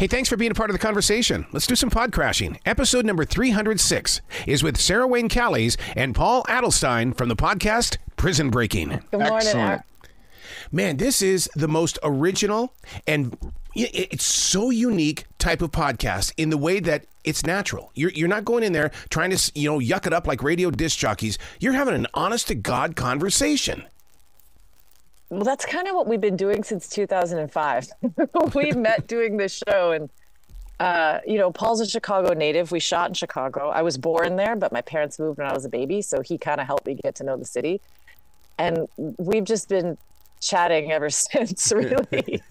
Hey, thanks for being a part of the conversation. Let's do some pod crashing. Episode number 306 is with Sarah Wayne Callies and Paul Adelstein from the podcast Prison Breaking. Good morning. Excellent. Man, this is the most original and it's so unique type of podcast in the way that it's natural. You're not going in there trying to, yuck it up like radio disc jockeys. You're having an honest to God conversation. Well, that's kind of what we've been doing since 2005. We met doing this show, and Paul's a Chicago native. We shot in Chicago. I was born there, but my parents moved when I was a baby, so he kind of helped me get to know the city. And we've just been chatting ever since, really.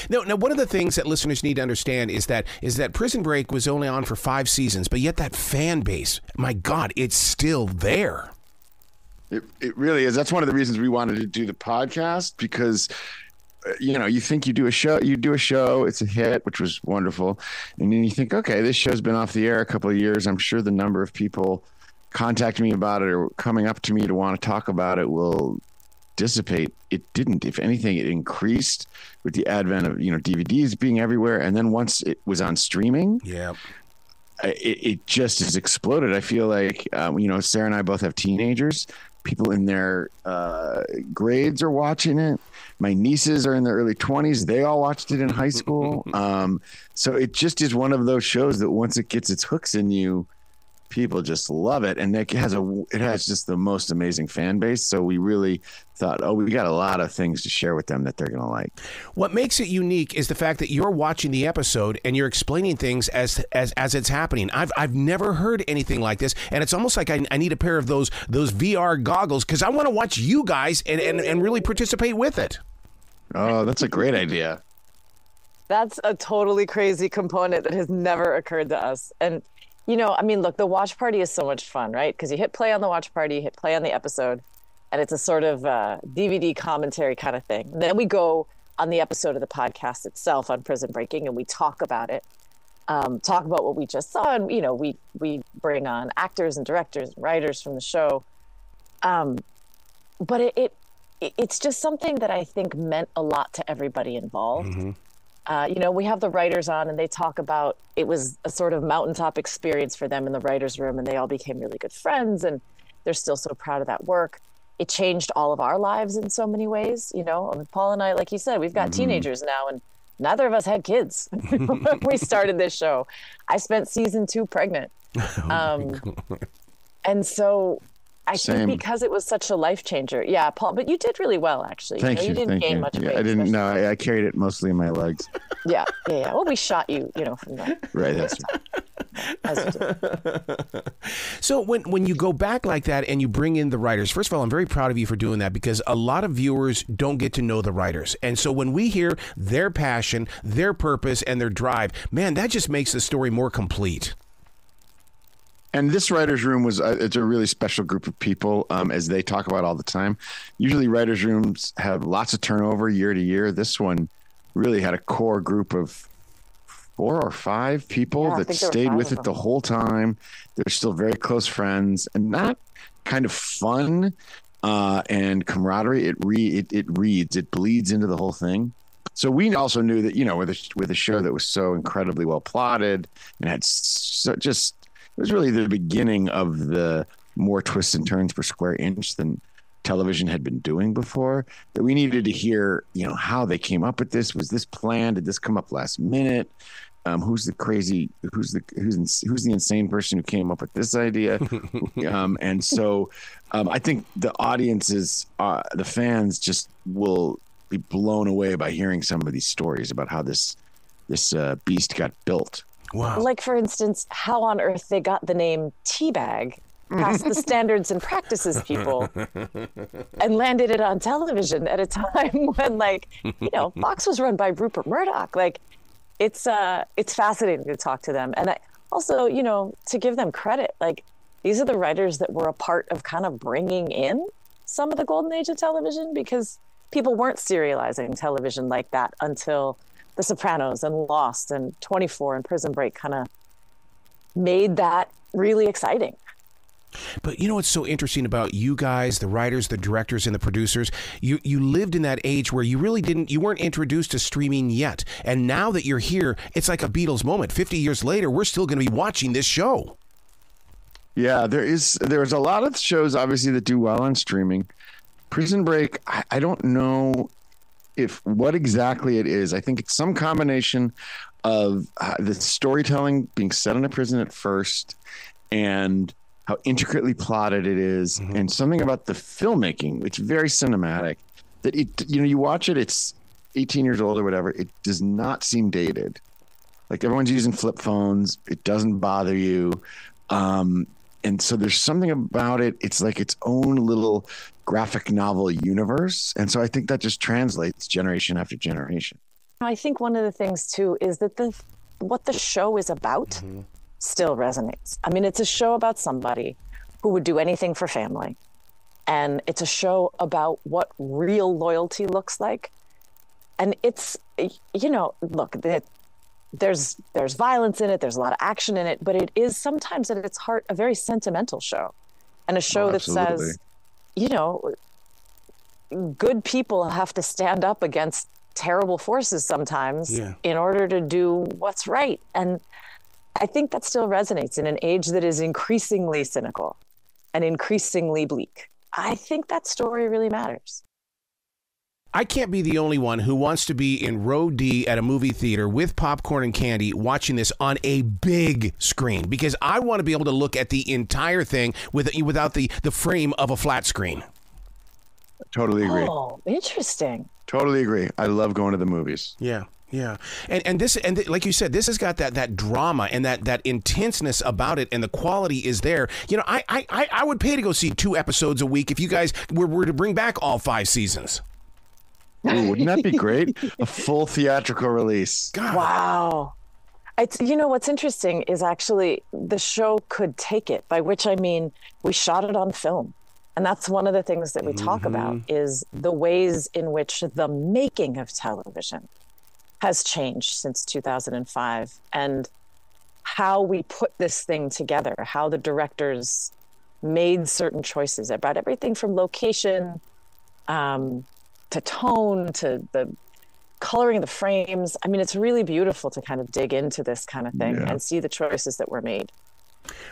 Now, one of the things that listeners need to understand is that Prison Break was only on for 5 seasons, but yet that fan base, my God, it's still there. It really is. That's one of the reasons we wanted to do the podcast, because you think you do a show, it's a hit, which was wonderful, and then you think, okay, this show's been off the air a couple of years. I'm sure the number of people contacting me about it or coming up to me to want to talk about it will dissipate. It didn't. If anything, it increased with the advent of DVDs being everywhere, and then once it was on streaming, it just has exploded. I feel like Sarah and I both have teenagers. People in their grades are watching it. My nieces are in their early 20s. They all watched it in high school. So it just is one of those shows that once it gets its hooks in you, people just love it, and it has just the most amazing fan base. So we really thought, we got a lot of things to share with them that they're gonna like. What makes it unique is the fact that you're watching the episode and you're explaining things as it's happening. I've never heard anything like this, and it's almost like I need a pair of those VR goggles, because I want to watch you guys and really participate with it. Oh, that's a great idea. That's a totally crazy component that has never occurred to us. And look, the watch party is so much fun, right? Because you hit play on the watch party, you hit play on the episode, and it's a sort of DVD commentary kind of thing. And then we go on the episode of the podcast itself on Prison Breaking, and we talk about it, talk about what we just saw, and we bring on actors and directors and writers from the show. But it's just something that I think meant a lot to everybody involved. Mm-hmm. We have the writers on, and they talk about it was a sort of mountaintop experience for them in the writers' room, and they all became really good friends, and they're still so proud of that work. It changed all of our lives in so many ways. Paul and I, like you said, we've got teenagers now, and neither of us had kids when we started this show. I spent season 2 pregnant. And so I think because it was such a life changer. Yeah, Paul, but you did really well, actually. Thank you. You didn't gain much weight. I didn't know. I carried it mostly in my legs. Yeah. Well, we shot you, from the right. That's right. So when you go back like that and you bring in the writers, first of all, I'm very proud of you for doing that, because a lot of viewers don't get to know the writers. And so when we hear their passion, their purpose, and their drive, man, that just makes the story more complete. And this writer's room it's a really special group of people, as they talk about all the time. Usually writer's rooms have lots of turnover year to year. This one really had a core group of 4 or 5 people that stayed with it the whole time. They're still very close friends, and that kind of fun and camaraderie, it bleeds into the whole thing. So we also knew that, with a show that was so incredibly well plotted and had it was really the beginning of the more twists and turns per square inch than television had been doing before, that we needed to hear, how they came up with this. Was this planned? Did this come up last minute? Who's the insane person who came up with this idea? And so I think the audiences, the fans just will be blown away by hearing some of these stories about how this beast got built. Wow. Like, for instance, how on earth they got the name Teabag past the standards and practices people and landed it on television at a time when, Fox was run by Rupert Murdoch. It's fascinating to talk to them. And I also, to give them credit, these are the writers that were a part of kind of bringing in some of the golden age of television, because people weren't serializing television like that until The Sopranos and Lost and 24 and Prison Break kind of made that really exciting. But you know what's so interesting about you guys, the writers, the directors, and the producers? You lived in that age where you weren't introduced to streaming yet. And now that you're here, it's like a Beatles moment. 50 years later, we're still going to be watching this show. Yeah, there's a lot of shows, obviously, that do well on streaming. Prison Break, I don't know what exactly it is. I think it's some combination of the storytelling being set in a prison at first and how intricately plotted it is, and something about the filmmaking, which is very cinematic, that you watch it, it's 18 years old or whatever. It does not seem dated. Like everyone's using flip phones. It doesn't bother you. And so there's something about it. It's like its own little graphic novel universe. And so I think that just translates generation after generation. I think one of the things too is that what the show is about still resonates. I mean, it's a show about somebody who would do anything for family. And it's a show about what real loyalty looks like. And it's, look, there's violence in it. There's a lot of action in it, but it is sometimes at its heart a very sentimental show, and a show that says, good people have to stand up against terrible forces sometimes in order to do what's right. And I think that still resonates in an age that is increasingly cynical and increasingly bleak. I think that story really matters. I can't be the only one who wants to be in row D at a movie theater with popcorn and candy watching this on a big screen, because I want to be able to look at the entire thing without the frame of a flat screen. Totally agree. Oh, interesting. Totally agree. I love going to the movies. Yeah. Yeah. And like you said, this has got that drama and that intenseness about it, and the quality is there. I would pay to go see 2 episodes a week if you guys were to bring back all 5 seasons. Ooh, wouldn't that be great? A full theatrical release. God. Wow. What's interesting is actually the show could take it, by which I mean we shot it on film. And that's one of the things that we talk about is the ways in which the making of television has changed since 2005, and how we put this thing together, how the directors made certain choices about everything from location to tone to the coloring of the frames. I mean, it's really beautiful to kind of dig into this kind of thing and see the choices that were made.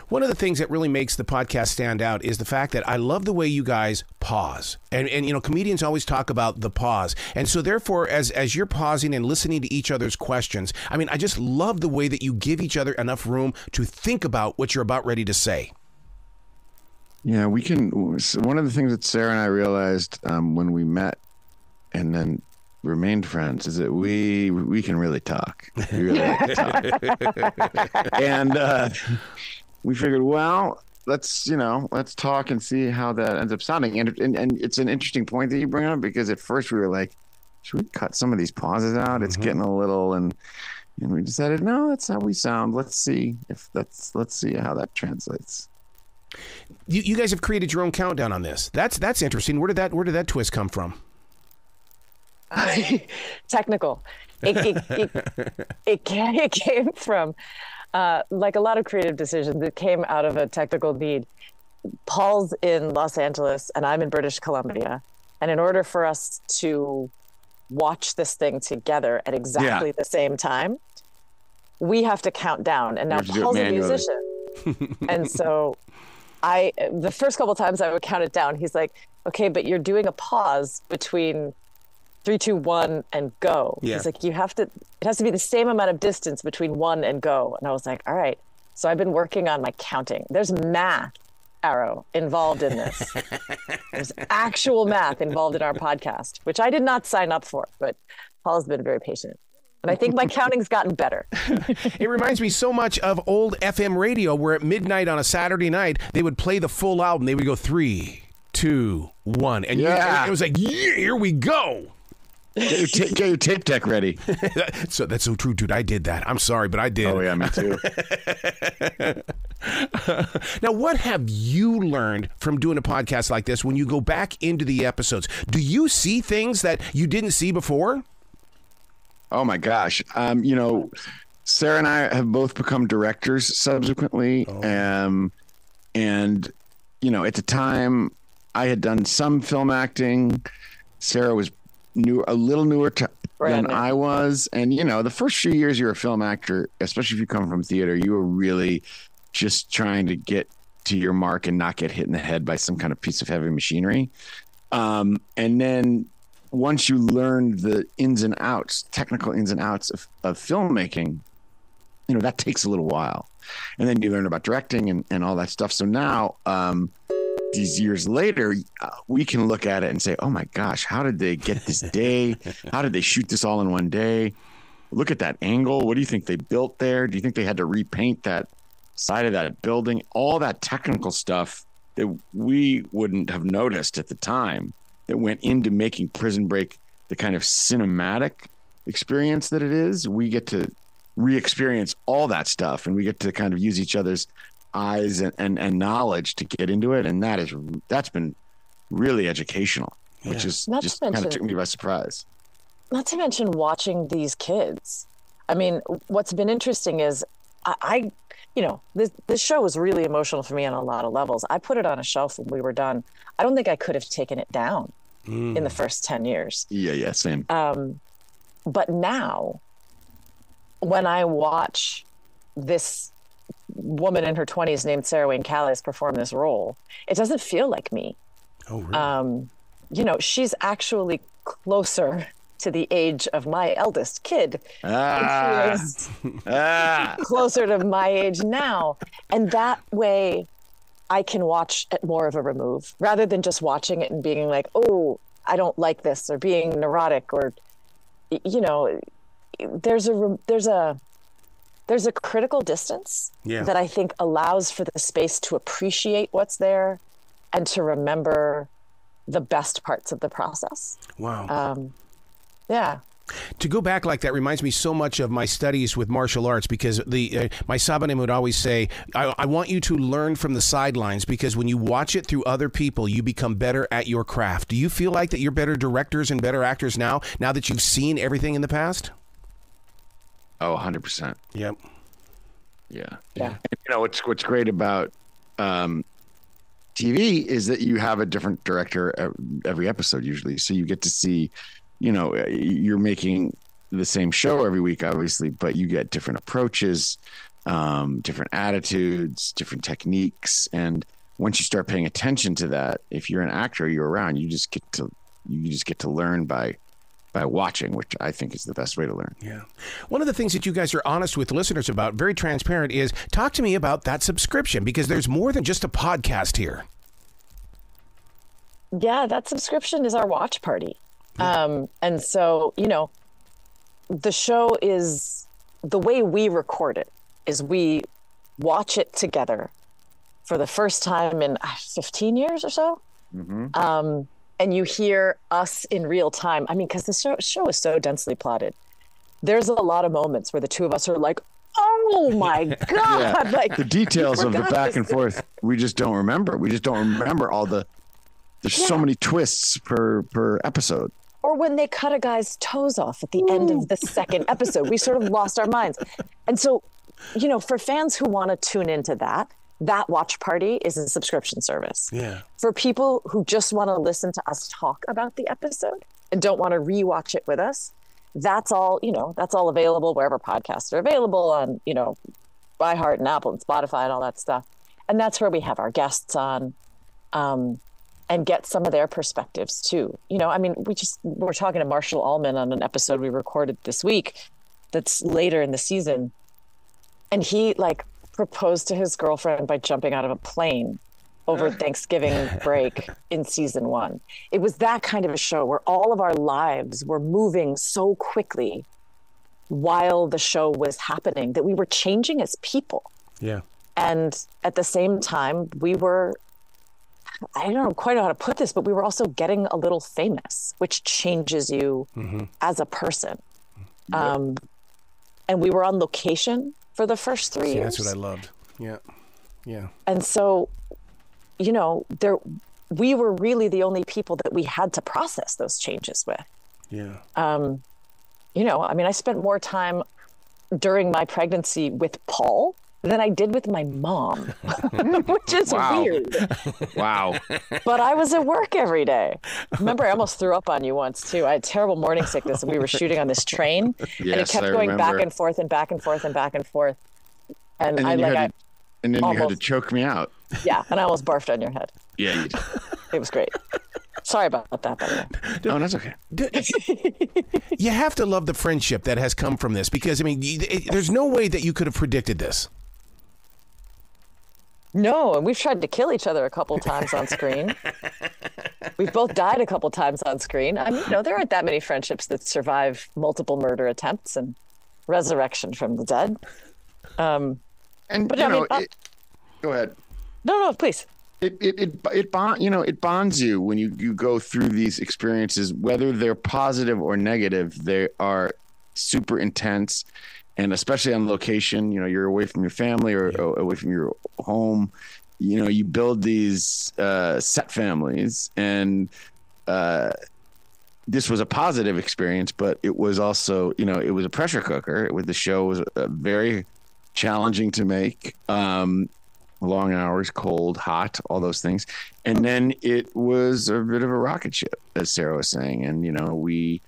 One of the things that really makes the podcast stand out is the fact that I love the way you guys pause. And comedians always talk about the pause. And so therefore, as you're pausing and listening to each other's questions, I mean, I just love the way that you give each other enough room to think about what you're about ready to say. Yeah, we can. One of the things that Sarah and I realized when we met and then remained friends is that we can really talk. We really like to talk. And we figured, well, let's talk and see how that ends up sounding. And it's an interesting point that you bring up, because at first we were like, should we cut some of these pauses out? It's getting a little, and we decided, no, that's how we sound. Let's see how that translates. You guys have created your own countdown on this. That's interesting. Where did that twist come from? Technical. It came from like a lot of creative decisions. It came out of a technical need. Paul's in Los Angeles and I'm in British Columbia, and in order for us to watch this thing together at exactly the same time, we have to count down. And now Paul's a musician, and so the first couple of times I would count it down, he's like, okay, but you're doing a pause between 3, 2, 1 and go. Yeah. He's like, it has to be the same amount of distance between 1 and go. And I was like, all right. So I've been working on my counting. There's math, Arrow, involved in this. There's actual math involved in our podcast, which I did not sign up for, but Paul's been very patient. And I think my counting's gotten better. It reminds me so much of old FM radio, where at midnight on a Saturday night, they would play the full album. They would go 3, 2, 1. And it was like, here we go. Get your tape deck ready. So that's so true, dude. I did that. I'm sorry, but I did. Oh yeah, me too. Now, what have you learned from doing a podcast like this when you go back into the episodes? Do you see things that you didn't see before? Oh my gosh. Sarah and I have both become directors subsequently. And at the time I had done some film acting. Sarah was a little newer than I was. And, the first few years you're a film actor, especially if you come from theater, you were really just trying to get to your mark and not get hit in the head by some kind of piece of heavy machinery. And then once you learn the technical ins and outs of filmmaking, that takes a little while. And then you learn about directing and all that stuff. So now, these years later, we can look at it and say, oh my gosh, how did they get this day? How did they shoot this all in one day? Look at that angle. What do you think they built there? Do you think they had to repaint that side of that building? All that technical stuff that we wouldn't have noticed at the time that went into making Prison Break the kind of cinematic experience that it is. We get to re-experience all that stuff, and we get to kind of use each other's eyes and knowledge to get into it. And that's been really educational, which is just kind of took me by surprise. Not to mention watching these kids. I mean, what's been interesting is this show was really emotional for me on a lot of levels. I put it on a shelf when we were done. I don't think I could have taken it down in the first 10 years. Yeah, same. But now, when I watch this woman in her 20s named Sarah Wayne Callies perform this role, it doesn't feel like me. Oh, really? She's actually closer to the age of my eldest kid. She is closer to my age now. And that way I can watch at more of a remove rather than just watching it and being like, oh, I don't like this, or being neurotic, or, there's a critical distance that I think allows for the space to appreciate what's there and to remember the best parts of the process. Wow. Yeah. To go back like that reminds me so much of my studies with martial arts, because my sabanim would always say, I want you to learn from the sidelines, because when you watch it through other people, you become better at your craft. Do you feel like that you're better directors and better actors now that you've seen everything in the past? Oh, 100%. Yep. Yeah. And, what's great about TV is that you have a different director every episode usually. So you get to see, you're making the same show every week, obviously, but you get different approaches, different attitudes, different techniques. And once you start paying attention to that, if you're an actor, you're around, you just get to learn by watching, which I think is the best way to learn. Yeah. One of the things that you guys are honest with listeners about, very transparent, is talk to me about that subscription, because there's more than just a podcast here. Yeah, that subscription is our watch party. And so, the show is, the way we record it is we watch it together for the first time in 15 years or so. Mm-hmm. And you hear us in real time. I mean, because the show is so densely plotted. There's a lot of moments where the two of us are like, oh my God. Yeah. Like, the details of the back and forth, we just don't remember. We just don't remember there's so many twists per episode. Or when they cut a guy's toes off at the end of the second episode, we sort of lost our minds. And so, for fans who want to tune into that watch party is a subscription service. Yeah. For people who just want to listen to us talk about the episode and don't want to rewatch it with us, that's all available wherever podcasts are available, on, iHeart and Apple and Spotify and all that stuff. And that's where we have our guests on, and get some of their perspectives too. We're talking to Marshall Allman on an episode we recorded this week that's later in the season. And he proposed to his girlfriend by jumping out of a plane over Thanksgiving break in season 1. It was that kind of a show where all of our lives were moving so quickly while the show was happening that we were changing as people. Yeah. And at the same time, we were, I don't quite know how to put this, but we were also getting a little famous, which changes you as a person. And we were on location for the first 3 years. That's what I loved. Yeah. Yeah. And so, we were really the only people that we had to process those changes with. Yeah. I spent more time during my pregnancy with Paul than I did with my mom, which is weird. Wow. But I was at work every day. Remember, I almost threw up on you once too. I had terrible morning sickness, and we were shooting on this train, and it kept going back and forth and back and forth and back and forth. And then you had to choke me out. Yeah, and I almost barfed on your head. Yeah, you did. It was great. Sorry about that, by the way. No, that's okay. You have to love the friendship that has come from this, because, I mean, there's no way that you could have predicted this. No, and we've tried to kill each other a couple times on screen. We've both died a couple times on screen. I mean, there aren't that many friendships that survive multiple murder attempts and resurrection from the dead. Go ahead. No, please. It bonds you when you go through these experiences, whether they're positive or negative. They are super intense, and especially on location. You're away from your family or away from your home. You build these set families, and this was a positive experience, but it was also, it was a pressure cooker. The show was very challenging to make. Long hours, cold, hot, all those things. And then it was a bit of a rocket ship, as Sarah was saying. And, we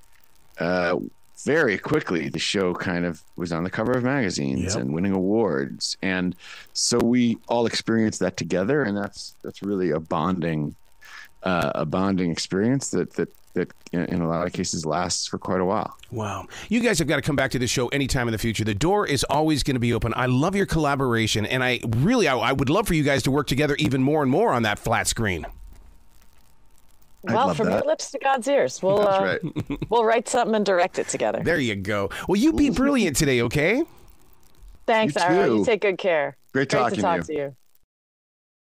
very quickly, the show kind of was on the cover of magazines and winning awards. And so we all experienced that together. And that's really a bonding experience that in a lot of cases lasts for quite a while. Wow. You guys have got to come back to the show anytime in the future. The door is always going to be open. I love your collaboration, and I would love for you guys to work together even more and more on that flat screen. Well, from your lips to God's ears. We'll we'll write something and direct it together. There you go. Well, you be brilliant today, okay? Thanks, Arrow. You take good care. Great talking to talk to you.